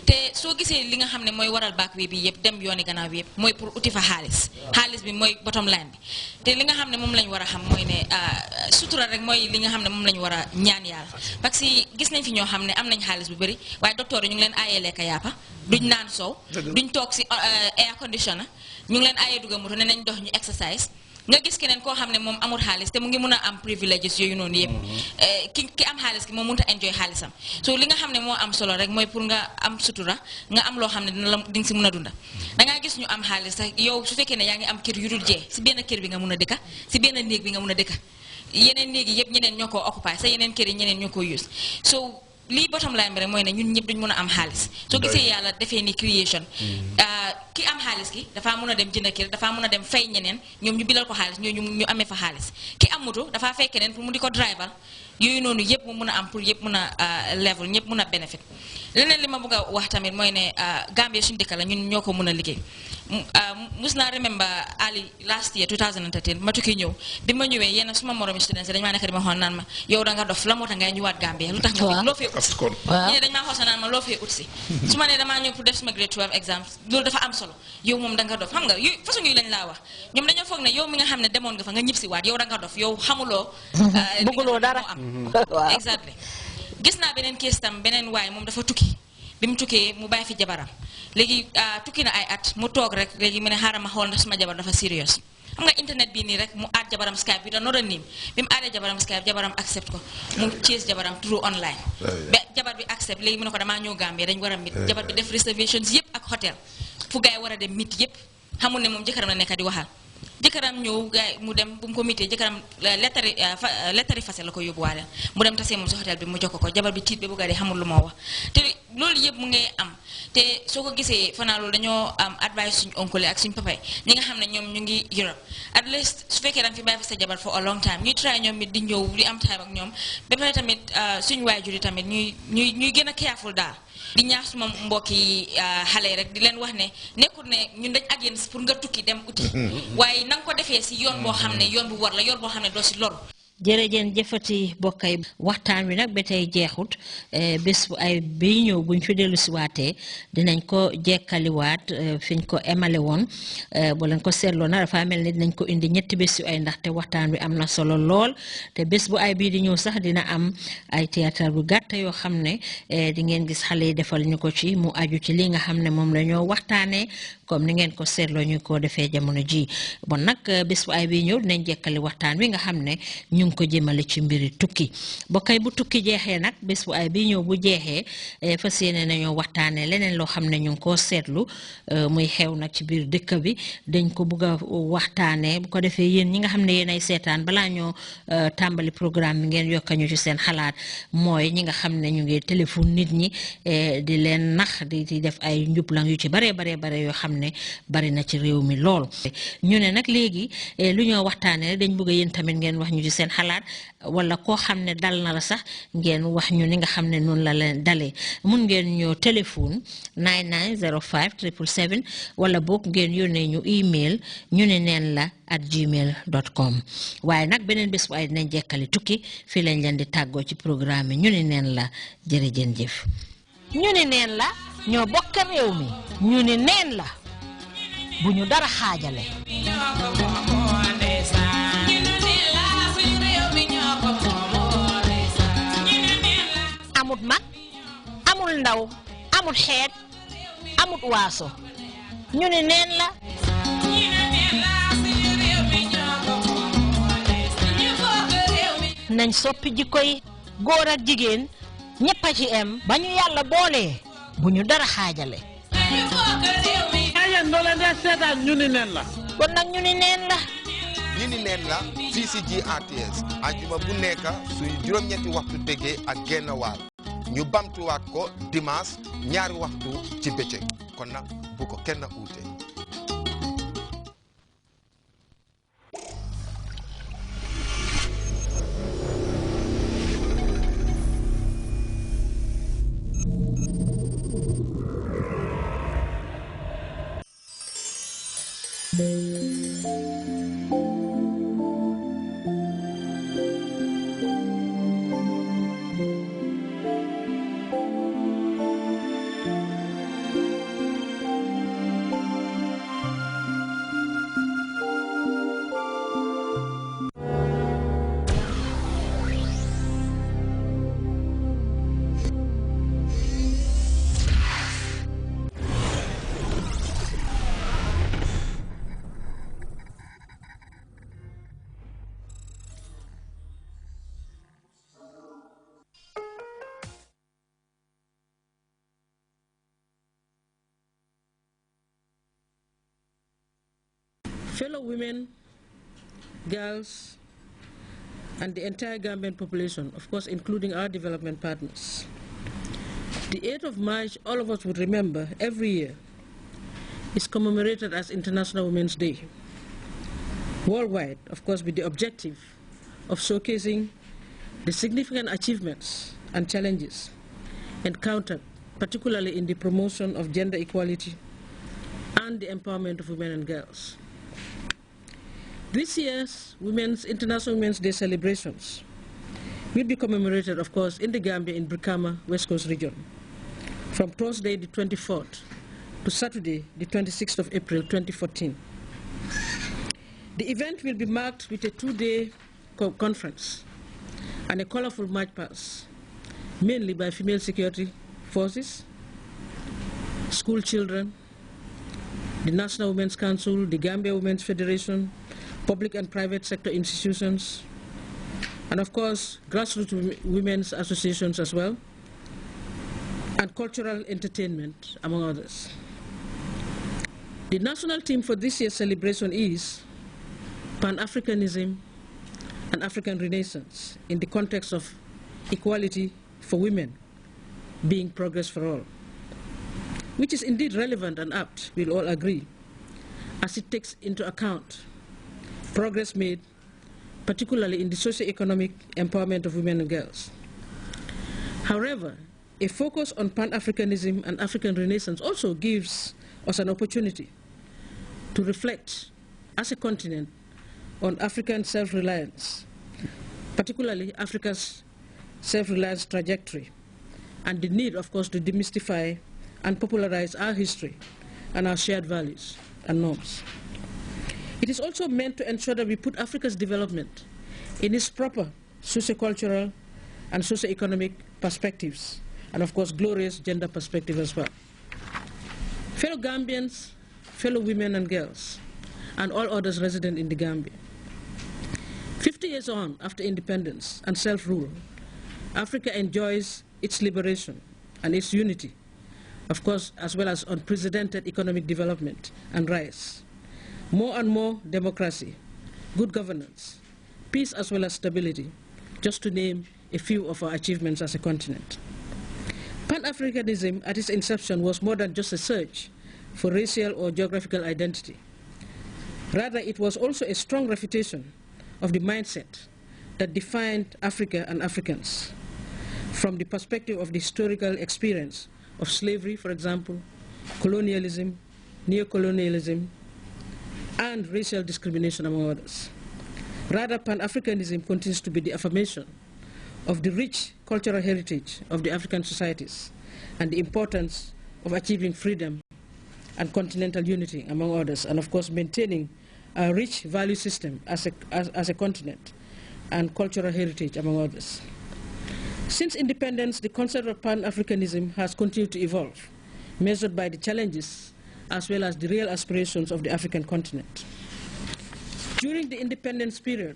te soo gisee li nga xam ne mooy waral back way bi yëpp dem yooni gannaaw bi yëpp mooy pour uti fa xaalis bi mooy bottom line bi te li nga xam ne moom lañ war a xam mooy ne sutura rek mooy li nga xam ne moom lañ war a ñaan yàlla parce que gis nañ fi ñoo xam ne am nañ xaalis bu bëri waaye docteur yi ñu ngi leen aayee lekk yàppa duñ naan soow duñ toog si air conditioner ñu ngi leen aayee dugga moto ne nañ dox ñu exercise nga gis keneen koo xam ne moom amul xaalis te mu ngi mun a am priviléges yooyu noonu yëpp ki am xaalis ki moom mënut a enjoy xaalisam so li nga xam ne moo am solo rek mooy pour nga am sutura nga am loo xam ne dina la di nga si mun a dunda dangaa gis ñu am xaalis sax yow su fekkee ne yaa ngi am kër yu dul jee si benn kër bi nga mun a dëkka si benn néeg bi nga mun a dëkka yeneen néeg yi yëpp ñeneen ñoo ko occupy sa yeneen kër yi ñeneen ñoo ko use so lii bottom line bi rek mooy ne ñun ñëpp duñ mën a am xaalis soo gisee yàlla defee ni creation ki am xaalis ki dafaa mën a dem jënd kër dafaa mën a dem fay ñeneen ñoom ñu bilal ko xaalis ñu amee fa xaalis ki am moto dafaa fay keneen pour mu di ko drival yooyu noonu yëpp mu mën a am pour yëpp mën a level ñëpp mën a benefit leneen li ma bëgg a wax tamit mooy ne Gambia suñu dëkk la ñun ñoo ko mën a liggéey mus naa remember ali last year 2013 ma tukki ñëw bi ma ñëwee yenn suma moromi students dañ maa nekk di ma xool naan ma yow da nga dof la moo tax ngay ñëwaat Gambia lu tax nga loo fee ut si ñu ne dañ maa xool sa naan ma loo fee ut si su ma ne damaa ñëw pour def suma grade 12 exams loolu dafa am solo yow moom da nga dof xam nga yu façon yooyu lañ laa wax ñoom dañoo foog ne yow mi nga xam ne demoon nga fa nga ñib si waat yow da nga dof yow xamuloo bëgguloo dara am exactly gis naa beneen kees tam beneen waay moom dafa tukki bi mu tukkee mu bàyyi fi jabaram léegi tukki na ay at mu toog rek léegi mu ne xaaral ma xool ndax suma jabar dafa serious xam nga internet bii nii rek mu aad jabaram Skype bi da noora niim bi mu aadee jabaram Skype jabaram accept ko mu chase jabaram through online ba jabar bi accept léegi mu ne ko damaa ñëw Gambie dañ war a mit jabar bi def reservations yëpp ak hôtel fu gaay war a dem mit yëpp xamul ne moom jëkkëram la nekk di waxal jëkkëram ñëw gaay mu dem bu mu ko mitee jëkkëram lettari fase la ko yóbbuwaale mu dem tasee moom si hôtel bi mu jox ko jabar bi tiit ba bëgga dee xamul lu moo wax te loolu yëpp mu ngay am te soo ko gisee fanaa loolu dañoo am advice suñ oncle ak suñ papay ñi nga xam ne ñoom ñu ngi Europe at least su fekkee danga fi bàyyi fi sa jabar for a long time ñuy try ñoom it di ñëw di am time ak ñoom ba pare tamit suñ waajur yi tamit ñuy gën a careful daal di ñaax suma mbokki xale yi rek di leen wax ne nekkul ne ñun dañ ak yéen pour nga tukki dem uti waaye na nga ko defee si yoon boo xam ne yoon bu war la yoon boo xam ne doo si loru jërëjëf jëfati bokkay waxtaan wi nag ba tey jeexut bés bu ay bi ñëw buñ fi dellu si waatee dinañ ko jekkaliwaat fiñ ko emale woon bu leen ko seetloo na dafa mel ni dinañ ko indi ñetti bés yu ay ndaxte waxtaan wi am na solo lool te bés bu ay bii di ñëw sax dina am ay théâtre bu gàtt yoo xam ne di ngeen gis xale yi defal ñu ko ci mu aju ci li nga xam ne moom la ñoo waxtaanee comme ni ngeen ko seetloo ñu ko defee jamono ji bon nag bés bu ay bii ñëw dinañ jekkali waxtaan wi nga xam ne ñu ngi ko jëmale ci mbiri tukki bokkay bu tukki jeexee nag bés bu ay bi ñëw bu jeexee fas yéene nañoo waxtaanee leneen loo xam ne ñu ngi koo seetlu muy xew nag ci biir dëkk bi dañ ko bugg a waxtaanee bu ko defee yéen ñi nga xam ne yéen ay seetaan balaa ñoo tàmbali programme bi ngeen yokka ñu ci seen xalaat mooy ñi nga xam ne ñu ngi téléphone nit ñi di leen nax di def ay njublang yu ci bare yoo xam ne bari na ci réew mi lool ñu ne nag léegi lu ñoo waxtaanee dañ bëgg yéen tamit ngeen wax ñu ci seen xalaat wala koo xam ne dal na la sax ngeen wax ñu ni nga xam ne noonu la leen dalee mun ngeen ñoo téléphone 9905 777 wala boog ngeen yónnee ñu email ñu ne neen la @gmail.com waaye nag beneen bés bu ay dinañ jekkali tukki fii lañ leen di tàggoo ci programme yi ñu ne neen la jërëjëf ñu ne neen la ñoo bokk réew mi ñu ne neen la bu ñu dara xaajale amut mag amul ndaw amut xeet amut waaso ñu ne neen la nañ soppi jikko yi góor ak jigéen ñépp a ci em ba ñu yàlla boolee bu ñu dara xaajale ayeen doo leen dee seetaan ñu ni neen la kon nag ñu ni neen la ñu ni neen la fii si GRTS ajuma bu nekk suy juróom-ñetti waxtu déggee ak genn waal ñu bamtuwaat ko dimanche ñaari waxtu ci bëccëg kon nag bu ko kenn uute Fellow women, girls, and the entire Gambian population, of course including our development partners. The 8th of March, all of us would remember, every year, is commemorated as International Women's Day. Worldwide, of course, with the objective of showcasing the significant achievements and challenges encountered, particularly in the promotion of gender equality and the empowerment of women and girls. This year's International Women's Day celebrations will be commemorated, of course, in the Gambia in Brikama, West Coast region, from Thursday the 24th to Saturday the 26th of April 2014. The event will be marked with a 2-day conference and a colorful march past, mainly by female security forces, school children, the National Women's Council, the Gambia Women's Federation, public and private sector institutions, and of course grassroots women's associations as well, and cultural entertainment, among others. The national theme for this year's celebration is Pan-Africanism and African Renaissance in the context of equality for women being progress for all, which is indeed relevant and apt, we'll all agree, as it takes into account progress made, particularly in the socio-economic empowerment of women and girls. However, a focus on Pan-Africanism and African Renaissance also gives us an opportunity to reflect as a continent on African self-reliance, particularly Africa's self-reliance trajectory, and the need, of course, to demystify and popularize our history and our shared values and norms. It is also meant to ensure that we put Africa's development in its proper socio-cultural and socio-economic perspectives, and of course glorious gender perspective as well. Fellow Gambians, fellow women and girls, and all others resident in the Gambia, 50 years on after independence and self-rule, Africa enjoys its liberation and its unity, of course, as well as unprecedented economic development and rise. More and more democracy, good governance, peace as well as stability, just to name a few of our achievements as a continent. Pan-Africanism at its inception was more than just a search for racial or geographical identity. Rather, it was also a strong refutation of the mindset that defined Africa and Africans from the perspective of the historical experience of slavery, for example, colonialism, neocolonialism, and racial discrimination, among others. Rather, Pan-Africanism continues to be the affirmation of the rich cultural heritage of the African societies and the importance of achieving freedom and continental unity, among others, and of course maintaining a rich value system as a continent and cultural heritage, among others. Since independence, the concept of Pan-Africanism has continued to evolve, measured by the challenges as well as the real aspirations of the African continent. During the independence period,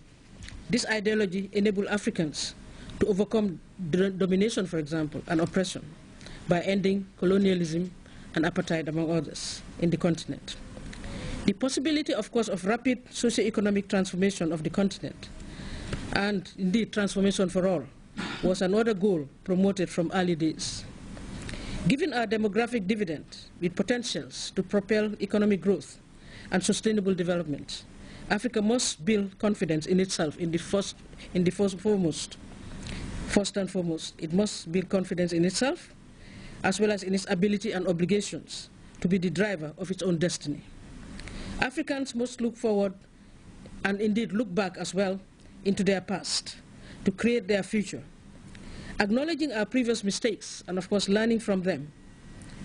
this ideology enabled Africans to overcome domination, for example, and oppression by ending colonialism and apartheid, among others, in the continent. The possibility, of course, of rapid socio-economic transformation of the continent, and indeed transformation for all, was another goal promoted from early days. Given our demographic dividend with potentials to propel economic growth and sustainable development, Africa must build confidence in itself first and foremost. It must build confidence in itself, as well as in its ability and obligations to be the driver of its own destiny. Africans must look forward and indeed look back as well into their past to create their future. Acknowledging our previous mistakes and of course learning from them